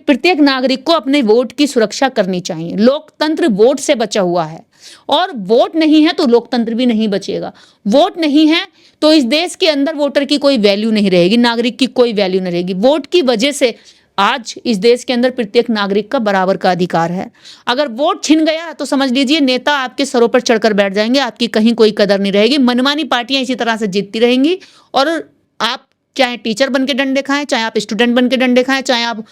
प्रत्येक नागरिक को अपने वोट की सुरक्षा करनी चाहिए। लोकतंत्र वोट से बचा हुआ है और वोट नहीं है तो लोकतंत्र भी नहीं बचेगा। वोट नहीं है तो इस देश के अंदर वोटर की कोई वैल्यू नहीं रहेगी, नागरिक की कोई वैल्यू नहीं रहेगी। वोट की वजह से आज इस देश के अंदर प्रत्येक नागरिक का बराबर का अधिकार है। अगर वोट छिन गया तो समझ लीजिए नेता आपके सरों पर चढ़कर बैठ जाएंगे, आपकी कहीं कोई कदर नहीं रहेगी। मनमानी पार्टियां इसी तरह से जीतती रहेंगी और आप चाहे टीचर बन के डंडे खाएं, चाहे आप स्टूडेंट बन के डंडे खाएं, चाहे आप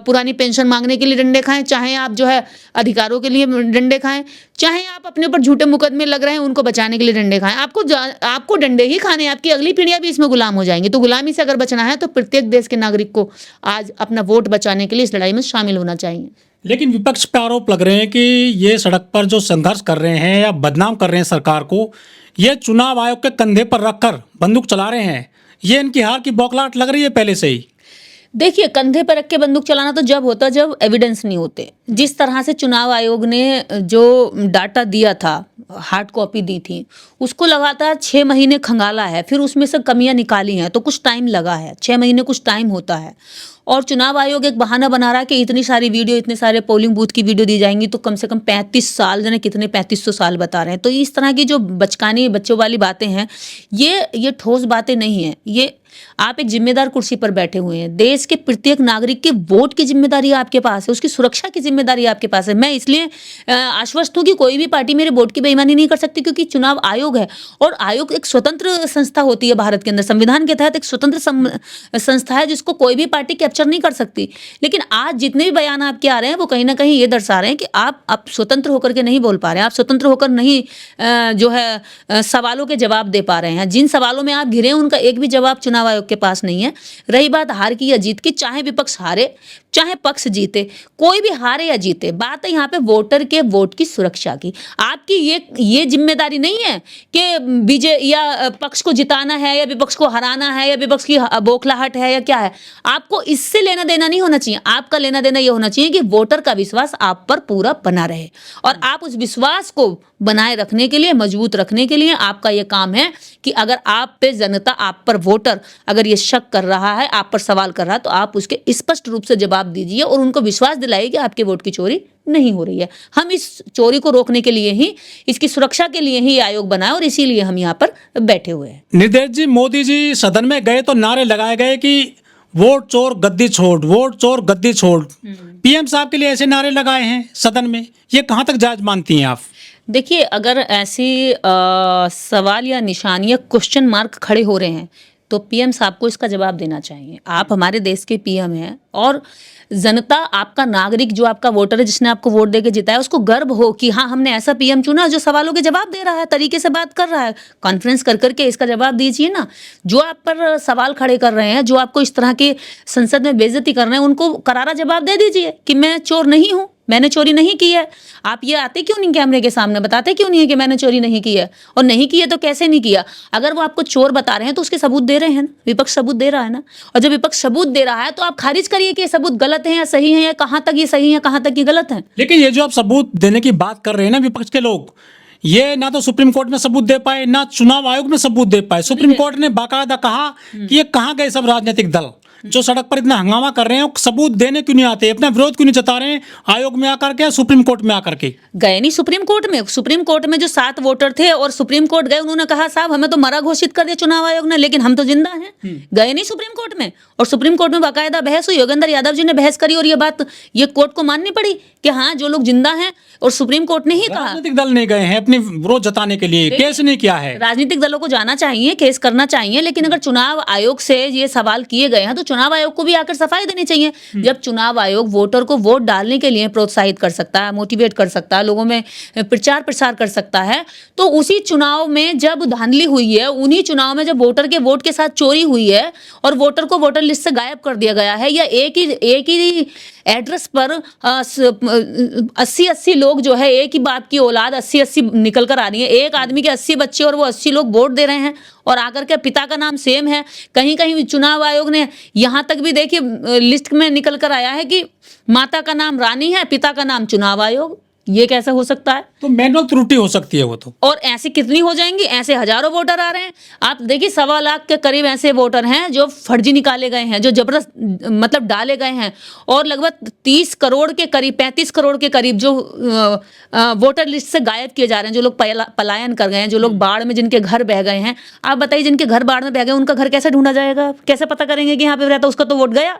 पुरानी पेंशन मांगने के लिए डंडे खाएं, चाहे आप जो है अधिकारों के लिए डंडे खाएं, चाहे आप अपने ऊपर झूठे मुकदमे लग रहे हैं उनको बचाने के लिए डंडे खाएं, आपको डंडे ही खाने, आपकी अगली पीढ़ियां भी इसमें गुलाम हो जाएंगी। तो गुलामी से अगर बचना है तो प्रत्येक देश के नागरिक को आज अपना वोट बचाने के लिए इस लड़ाई में शामिल होना चाहिए। लेकिन विपक्ष पे आरोप लग रहे हैं कि ये सड़क पर जो संघर्ष कर रहे हैं या बदनाम कर रहे हैं सरकार को, ये चुनाव आयोग के कंधे पर रखकर बंदूक चला रहे हैं। ये इनकी हार की बौखलाहट लग रही है पहले से ही। देखिए, कंधे पर रख के बंदूक चलाना तो जब होता जब एविडेंस नहीं होते। जिस तरह से चुनाव आयोग ने जो डाटा दिया था, हार्ड कॉपी दी थी, उसको लगातार 6 महीने खंगाला है, फिर उसमें से कमियां निकाली हैं, तो कुछ टाइम लगा है। 6 महीने कुछ टाइम होता है और चुनाव आयोग एक बहाना बना रहा है कि इतनी सारी वीडियो, इतने सारे पोलिंग बूथ की वीडियो दी जाएंगी तो कम से कम 35 साल, जाने कितने 3500 साल बता रहे हैं। तो इस तरह की जो बचकानी बच्चों वाली बातें हैं, ये ठोस बातें नहीं हैं। ये आप एक जिम्मेदार कुर्सी पर बैठे हुए हैं, देश के प्रत्येक नागरिक के वोट की जिम्मेदारी आपके पास है, उसकी सुरक्षा की जिम्मेदारी आपके पास है। मैं इसलिए आश्वस्त हूं कि कोई भी पार्टी मेरे वोट की बेईमानी नहीं कर सकती, क्योंकि चुनाव आयोग है और आयोग एक स्वतंत्र संस्था होती है भारत के अंदर, संविधान के तहत एक स्वतंत्र संस्था है जिसको कोई भी पार्टी कैप्चर नहीं कर सकती। लेकिन आज जितने भी बयान आपके आ रहे हैं वो कहीं ना कहीं ये दर्शा रहे हैं कि आप स्वतंत्र होकर के नहीं बोल पा रहे हैं, आप स्वतंत्र होकर नहीं जो है सवालों के जवाब दे पा रहे हैं। जिन सवालों में आप घिरे हैं उनका एक भी जवाब चुनाव आयोग के पास नहीं है। रही बात हार की या जीत की, चाहे विपक्ष हारे चाहे पक्ष जीते, कोई भी हारे या जीते, बात है यहाँ पे वोटर के वोट की सुरक्षा की। आपकी ये जिम्मेदारी नहीं है कि बीजे या पक्ष को जिताना है या विपक्ष को हराना है या विपक्ष की बौखलाहट है या क्या है। आपको इससे लेना देना नहीं होना चाहिए। आपका लेना देना ये होना चाहिए कि वोटर का विश्वास आप पर पूरा बना रहे और आप उस विश्वास को बनाए रखने के लिए, मजबूत रखने के लिए आपका ये काम है कि अगर आप पे जनता, आप पर वोटर अगर ये शक कर रहा है, आप पर सवाल कर रहा है, तो आप उसके स्पष्ट रूप से जवाब दीजिए और उनको विश्वास दिलाइए कि आपके वोट की चोरी नहीं हो रही है। हम इस चोरी को रोकने के लिए ही, इसकी सुरक्षा के लिए ही आयोग बनाया और इसीलिए हम यहाँ पर बैठे हुए हैं। निर्देश जी, मोदी जी सदन में गए तो नारे लगाए गए कि वोट चोर गद्दी छोड़, वोट चोर गद्दी छोड़। पीएम साहब के लिए ऐसे नारे लगाए हैं सदन में, ये कहाँ तक जायज मानती हैं आप? देखिए, अगर ऐसी सवाल या निशान या क्वेश्चन मार्क खड़े हो रहे हैं तो पीएम साहब को इसका जवाब देना चाहिए। आप हमारे देश के पीएम हैं और जनता, आपका नागरिक, जो आपका वोटर है, जिसने आपको वोट देके जिताया, उसको गर्व हो कि हाँ, हमने ऐसा पीएम चुना जो सवालों के जवाब दे रहा है, तरीके से बात कर रहा है। कॉन्फ्रेंस कर करके इसका जवाब दीजिए ना। जो आप पर सवाल खड़े कर रहे हैं, जो आपको इस तरह के संसद में बेइज्जती कर रहे हैं, उनको करारा जवाब दे दीजिए कि मैं चोर नहीं हूँ, मैंने चोरी नहीं की है। आप ये आते क्यों नहीं कैमरे के सामने, बताते क्यों नहीं है कि मैंने चोरी नहीं की है, और नहीं की है तो कैसे नहीं किया। अगर वो आपको चोर बता रहे हैं तो उसके सबूत दे रहे हैं ना, विपक्ष सबूत दे रहा है ना। और जब विपक्ष सबूत दे रहा है तो आप खारिज करिए कि ये सबूत गलत है या सही है, या कहाँ तक ये सही है, कहाँ तक ये गलत है। लेकिन ये जो आप सबूत देने की बात कर रहे हैं ना विपक्ष के लोग, ये ना तो सुप्रीम कोर्ट में सबूत दे पाए, ना चुनाव आयोग में सबूत दे पाए। सुप्रीम कोर्ट ने बाकायदा कहा कि ये कहाँ गए सब राजनीतिक दल जो सड़क पर इतना हंगामा कर रहे हैं, सबूत देने क्यों नहीं आते, अपना विरोध क्यों नहीं जता रहे हैं आयोग में आकर के, सुप्रीम कोर्ट में आकर के? गए नहीं सुप्रीम कोर्ट में। सुप्रीम कोर्ट में जो 7 वोटर थे और सुप्रीम कोर्ट गए, उन्होंने कहा साहब हमें तो मरा घोषित कर दिया चुनाव आयोग ने, लेकिन हम तो जिंदा हैं। गए नहीं सुप्रीम कोर्ट में, और सुप्रीम कोर्ट में बाकायदा बहस हुई। योगेंद्र यादव जी ने बहस करी और ये बात ये कोर्ट को माननी पड़ी कि हाँ, जो लोग जिंदा हैं, और सुप्रीम कोर्ट ने ही कहा। राजनीतिक दल नहीं गए हैं अपने विरोध जताने के लिए, केस नहीं किया है। राजनीतिक दलों को जाना चाहिए, केस करना चाहिए, लेकिन अगर चुनाव आयोग से ये सवाल किए गए हैं तो चुनाव आयोग को भी आकर सफाई देनी चाहिए। जब चुनाव आयोग वोटर को वोट डालने के लिए प्रोत्साहित कर सकता है, मोटिवेट कर सकता है, लोगों में प्रचार प्रसार कर सकता है, तो उसी चुनाव में जब धांधली हुई है, उन्हीं चुनाव में जब वोटर के वोट के साथ चोरी हुई है और वोटर को वोटर लिस्ट से गायब कर दिया गया है, या एक ही एड्रेस पर 80 लोग जो है, एक ही बाप की औलाद 80 निकल कर आ रही है, एक आदमी के 80 बच्चे और वो 80 लोग वोट दे रहे हैं, और आकर के पिता का नाम सेम है। कहीं कहीं चुनाव आयोग ने यहाँ तक भी देखिए लिस्ट में निकल कर आया है कि माता का नाम रानी है, पिता का नाम चुनाव आयोग। ये कैसे हो सकता है? तो मैनुअल त्रुटि हो सकती है वो तो। और ऐसी कितनी हो जाएंगी? ऐसे हजारों वोटर आ रहे हैं। आप देखिए 1.25 लाख के करीब ऐसे वोटर हैं जो फर्जी निकाले गए हैं, जो जबरदस्त मतलब डाले गए हैं, और लगभग 30 करोड़ के करीब 35 करोड़ के करीब जो वोटर लिस्ट से गायब किए जा रहे हैं, जो लोग पलायन कर गए हैं, जो लोग बाढ़ में जिनके घर बह गए हैं। आप बताइए जिनके घर बाढ़ में बह गए उनका घर कैसे ढूंढा जाएगा? कैसे पता करेंगे कि यहाँ पे रहता, उसका तो वोट गया।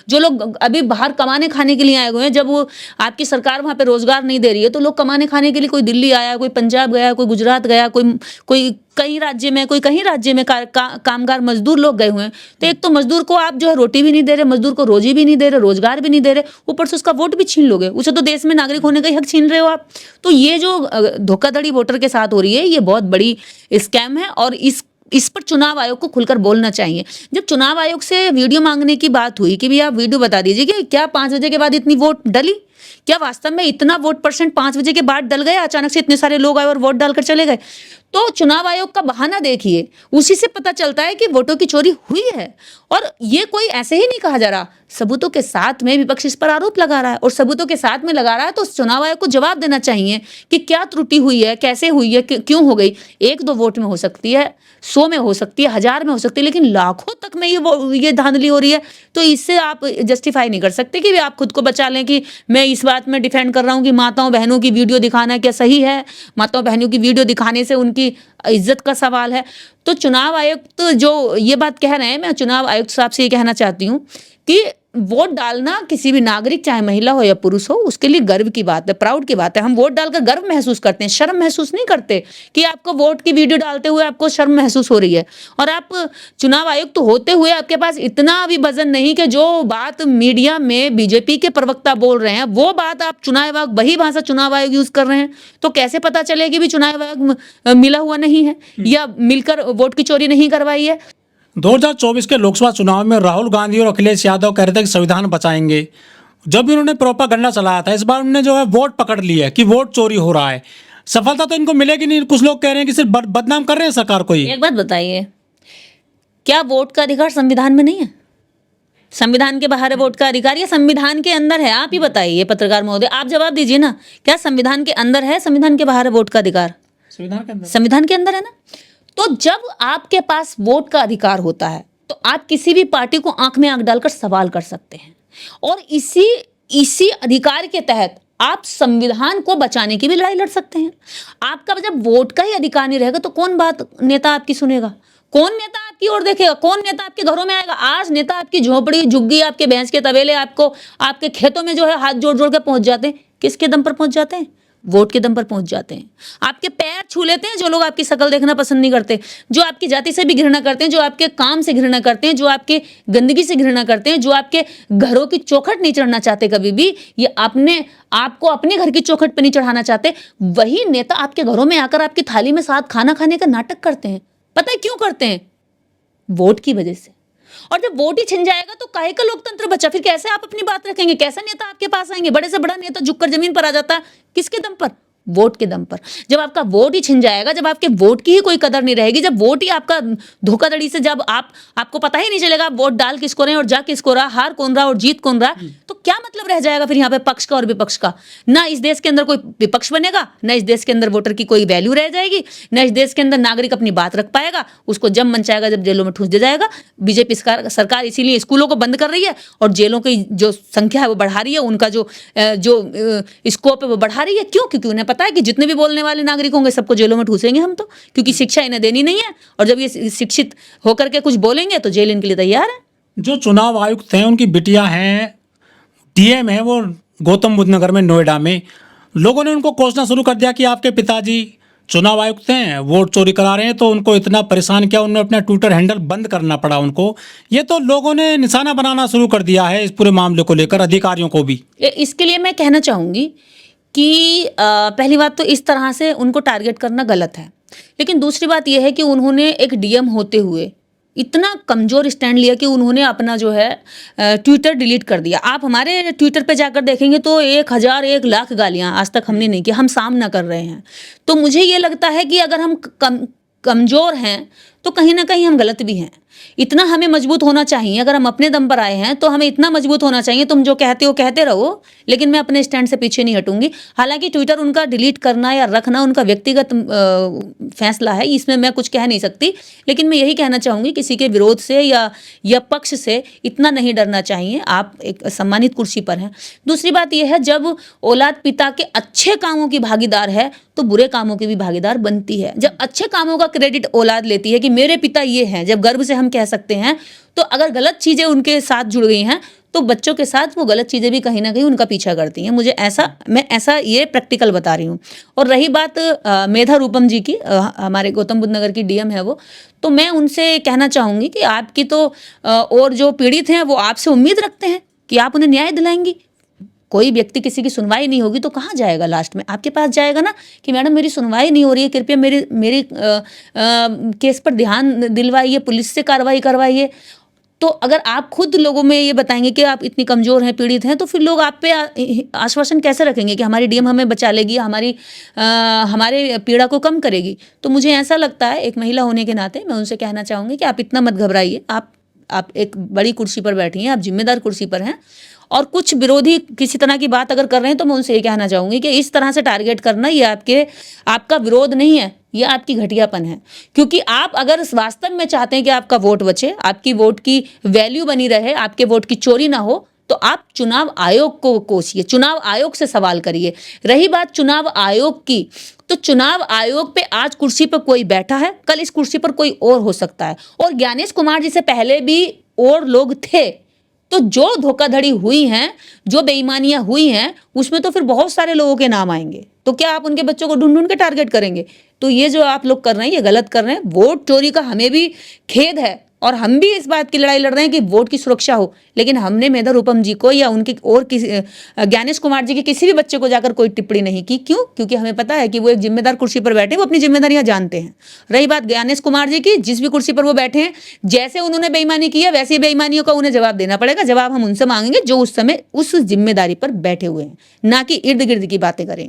जो लोग अभी बाहर कमाने खाने के लिए आए हुए हैं, जब वो आपकी सरकार वहां पे रोजगार नहीं दे रही है, तो लोग कमाने खाने के लिए कोई दिल्ली आया, कोई पंजाब गया, कोई गुजरात गया, कोई कहीं राज्य में, कोई कहीं राज्य में कामगार मजदूर लोग गए हुए हैं। तो एक तो मजदूर को आप जो है रोटी भी नहीं दे रहे, मजदूर को रोजी भी नहीं दे रहे, रोजगार भी नहीं दे रहे, ऊपर से उसका वोट भी छीन लोगे। उसे तो देश में नागरिक होने का ही हक छीन रहे हो आप। तो ये जो धोखाधड़ी वोटर के साथ हो रही है, ये बहुत बड़ी स्कैम है, और इस पर चुनाव आयोग को खुलकर बोलना चाहिए। जब चुनाव आयोग से वीडियो मांगने की बात हुई कि भैया आप वीडियो बता दीजिए कि क्या 5 बजे के बाद इतनी वोट डली, क्या वास्तव में इतना वोट परसेंट 5 बजे के बाद डल गया, अचानक से इतने सारे लोग आए और वोट डालकर चले गए। तो चुनाव आयोग का बहाना देखिए, उसी से पता चलता है कि वोटों की चोरी हुई है। और ये कोई ऐसे ही नहीं कहा जा रहा, सबूतों के साथ में विपक्ष इस पर आरोप लगा रहा है, और सबूतों के साथ में लगा रहा है, तो चुनाव आयोग को जवाब देना चाहिए कि क्या त्रुटि हुई है, कैसे हुई है, क्यों हो गई। 1-2 वोट में हो सकती है, 100 में हो सकती है, 1000 में हो सकती है, लेकिन लाखों तक में ये धांधली हो रही है। तो इससे आप जस्टिफाई नहीं कर सकते कि आप खुद को बचा लें कि मैं इस बात में डिफेंड कर रहा हूं कि माताओं बहनों की वीडियो दिखाना क्या सही है, माताओं बहनों की वीडियो दिखाने से उनकी इज्जत का सवाल है। तो चुनाव आयुक्त तो जो ये बात कह रहे हैं, मैं चुनाव आयुक्त साहब से ये कहना चाहती हूँ कि वोट डालना किसी भी नागरिक, चाहे महिला हो या पुरुष हो, उसके लिए गर्व की बात है, प्राउड की बात है। हम वोट डालकर गर्व महसूस करते हैं, शर्म महसूस नहीं करते कि आपको वोट की वीडियो डालते हुए आपको शर्म महसूस हो रही है। और आप चुनाव आयुक्त तो होते हुए आपके पास इतना भी वजन नहीं कि जो बात मीडिया में बीजेपी के प्रवक्ता बोल रहे हैं वो बात आप चुनाव आयोग, वही भाषा चुनाव आयोग यूज कर रहे हैं। तो कैसे पता चले कि भी चुनाव आयोग मिला हुआ नहीं है या मिलकर वोट की चोरी नहीं करवाई है। 2024 के लोकसभा चुनाव में राहुल गांधी और अखिलेश यादव कह रहे थे कि संविधान बचाएंगे। जब भी उन्होंने प्रोपागंडा चलाया था, इस बार उन्होंने जो है वोट पकड़ लिया है कि वोट चोरी हो रहा है। सफलता तो इनको मिलेगी नहीं। कुछ लोग कह रहे हैं कि सिर्फ बदनाम कर रहे हैं सरकार को ही। एक बात बताइए, क्या वोट का अधिकार संविधान में नहीं है? संविधान के बाहर है वोट का अधिकार या संविधान के अंदर है? आप ही बताइए पत्रकार महोदय, आप जवाब दीजिए ना। क्या संविधान के अंदर है, संविधान के बाहर है वोट का अधिकार? संविधान के अंदर, संविधान के अंदर है ना। तो जब आपके पास वोट का अधिकार होता है तो आप किसी भी पार्टी को आंख में आंख डालकर सवाल कर सकते हैं, और इसी अधिकार के तहत आप संविधान को बचाने की भी लड़ाई लड़ सकते हैं। आपका जब वोट का ही अधिकार नहीं रहेगा तो कौन बात नेता आपकी सुनेगा? कौन नेता आपकी ओर देखेगा? कौन नेता आपके घरों में आएगा? आज नेता आपकी झोपड़ी, झुग्गी, आपके भैंस के तबेले, आपको आपके खेतों में जो है हाथ जोड़ जोड़ के पहुंच जाते हैं। किसके दम पर पहुंच जाते हैं? वोट के दम पर पहुंच जाते हैं। आपके पैर छू लेते हैं जो लोग आपकी शक्ल देखना पसंद नहीं करते, जो आपकी जाति से भी घृणा करते हैं, जो आपके काम से घृणा करते हैं, जो आपके गंदगी से घृणा करते हैं, जो आपके घरों की चौखट नहीं चढ़ना चाहते कभी भी, ये आपको अपने घर की चौखट पर नहीं चढ़ाना चाहते, वही नेता आपके घरों में आकर आपकी थाली में साथ खाना खाने का नाटक करते हैं। पता है क्यों करते हैं? वोट की वजह से। और जब वोट ही छिन जाएगा तो काहे का लोकतंत्र बचा? फिर कैसे आप अपनी बात रखेंगे? कैसे नेता आपके पास आएंगे? बड़े से बड़ा नेता झुककर जमीन पर आ जाता है, किसके दम पर? वोट के दम पर। जब आपका वोट ही छिन जाएगा, जब आपके वोट की ही कोई कदर नहीं रहेगी, जब वोट ही आपका धोखाधड़ी से, जब आपको पता ही नहीं चलेगा आप वोट डाल किसको रहे हैं और जा किसको रहा, हार कौन रहा और जीत कौन रहा, तो क्या मतलब रह जाएगा फिर यहाँ पे पक्ष का और विपक्ष का? ना इस देश के अंदर कोई विपक्ष बनेगा, ना इस देश के अंदर वोटर की कोई वैल्यू रह जाएगी, ना इस देश के अंदर नागरिक अपनी बात रख पाएगा। उसको जब मन चाहेगा जब जेलों में ठूस दिया जाएगा। बीजेपी सरकार इसीलिए स्कूलों को बंद कर रही है और जेलों की जो संख्या है वो बढ़ा रही है, उनका जो स्कोप है वो बढ़ा रही है। क्यों? क्योंकि उन्हें पता है कि जितने भी बोलने वाले नागरिक होंगे सबको जेलों में ठूसेंगे हम तो, क्योंकि शिक्षा इन्हें देनी नहीं है, और जब ये शिक्षित होकर के कुछ बोलेंगे तो जेल इनके लिए तैयार है। जो चुनाव आयुक्त हैं उनकी बिटिया हैं, डीएम है वो गौतम बुद्ध नगर में, नोएडा में। लोगों ने उनको कोसना शुरू कर दिया कि आपके पिताजी चुनाव आयुक्त हैं, वोट चोरी करा रहे हैं, तो उनको इतना परेशान किया, उन्होंने अपना ट्विटर हैंडल बंद करना पड़ा उनको। ये तो लोगों ने निशाना बनाना शुरू कर दिया है इस पूरे मामले को लेकर, अधिकारियों को भी। इसके लिए मैं कहना चाहूँगी कि पहली बात तो इस तरह से उनको टारगेट करना गलत है, लेकिन दूसरी बात यह है कि उन्होंने एक डीएम होते हुए इतना कमज़ोर स्टैंड लिया कि उन्होंने अपना जो है ट्विटर डिलीट कर दिया। आप हमारे ट्विटर पे जाकर देखेंगे तो 1000 1 लाख गालियाँ आज तक हमने नहीं की, हम सामना कर रहे हैं। तो मुझे ये लगता है कि अगर हम कमज़ोर हैं तो कहीं ना कहीं हम गलत भी हैं। इतना हमें मजबूत होना चाहिए। अगर हम अपने दम पर आए हैं तो हमें इतना मजबूत होना चाहिए, तुम जो कहते हो कहते रहो, लेकिन मैं अपने स्टैंड से पीछे नहीं हटूंगी। हालांकि ट्विटर उनका डिलीट करना या रखना उनका व्यक्तिगत फैसला है, इसमें मैं कुछ कह नहीं सकती, लेकिन मैं यही कहना चाहूंगी किसी के विरोध से या पक्ष से इतना नहीं डरना चाहिए। आप एक सम्मानित कुर्सी पर हैं। दूसरी बात यह है, जब औलाद पिता के अच्छे कामों की भागीदार है तो बुरे कामों की भी भागीदार बनती है। जब अच्छे कामों का क्रेडिट औलाद लेती है कि मेरे पिता ये हैं, जब गर्व से हम कह सकते हैं, तो अगर गलत चीजें उनके साथ जुड़ गई हैं तो बच्चों के साथ वो गलत चीजें भी कहीं ना कहीं उनका पीछा करती हैं। मैं ऐसा ये प्रैक्टिकल बता रही हूँ। और रही बात मेधा रूपम जी की, हमारे गौतम बुद्ध नगर की डीएम है वो, तो मैं उनसे कहना चाहूंगी कि आपकी तो और जो पीड़ित हैं वो आपसे उम्मीद रखते हैं कि आप उन्हें न्याय दिलाएंगी। कोई व्यक्ति किसी की सुनवाई नहीं होगी तो कहाँ जाएगा, लास्ट में आपके पास जाएगा ना कि मैडम मेरी सुनवाई नहीं हो रही है, कृपया मेरी केस पर ध्यान दिलवाइए, पुलिस से कार्रवाई करवाइए। तो अगर आप खुद लोगों में ये बताएंगे कि आप इतनी कमजोर हैं, पीड़ित हैं, तो फिर लोग आप पे आश्वासन कैसे रखेंगे कि हमारी डीएम हमें बचा लेगी, हमारे पीड़ा को कम करेगी। तो मुझे ऐसा लगता है, एक महिला होने के नाते मैं उनसे कहना चाहूँगी कि आप इतना मत घबराइए। आप एक बड़ी कुर्सी पर बैठी हैं, आप जिम्मेदार कुर्सी पर हैं, और कुछ विरोधी किसी तरह की बात अगर कर रहे हैं तो मैं उनसे ये कहना चाहूँगी कि इस तरह से टारगेट करना ये आपका विरोध नहीं है, ये आपकी घटियापन है। क्योंकि आप अगर वास्तव में चाहते हैं कि आपका वोट बचे, आपकी वोट की वैल्यू बनी रहे, आपके वोट की चोरी ना हो, तो आप चुनाव आयोग को कोसिए, चुनाव आयोग से सवाल करिए। रही बात चुनाव आयोग की, तो चुनाव आयोग पे आज कुर्सी पर कोई बैठा है, कल इस कुर्सी पर कोई और हो सकता है। और ज्ञानेश कुमार जी से पहले भी और लोग थे। तो जो धोखाधड़ी हुई हैं, जो बेईमानियां हुई हैं, उसमें तो फिर बहुत सारे लोगों के नाम आएंगे। तो क्या आप उनके बच्चों को ढूंढ ढूंढ के टारगेट करेंगे? तो ये जो आप लोग कर रहे हैं ये गलत कर रहे हैं। वोट चोरी का हमें भी खेद है और हम भी इस बात की लड़ाई लड़ रहे हैं कि वोट की सुरक्षा हो, लेकिन हमने मेधा रूपम जी को या उनके और किसी ज्ञानेश कुमार जी के किसी भी बच्चे को जाकर कोई टिप्पणी नहीं की। क्यों? क्योंकि हमें पता है कि वो एक जिम्मेदार कुर्सी पर बैठे, वो अपनी जिम्मेदारियां जानते हैं। रही बात ज्ञानेश कुमार जी की, जिस भी कुर्सी पर वो बैठे हैं, जैसे उन्होंने बेईमानी की है वैसी बेईमानियों का उन्हें जवाब देना पड़ेगा। जवाब हम उनसे मांगेंगे जो उस समय उस जिम्मेदारी पर बैठे हुए हैं, ना कि इर्द गिर्द की बातें करेंगे।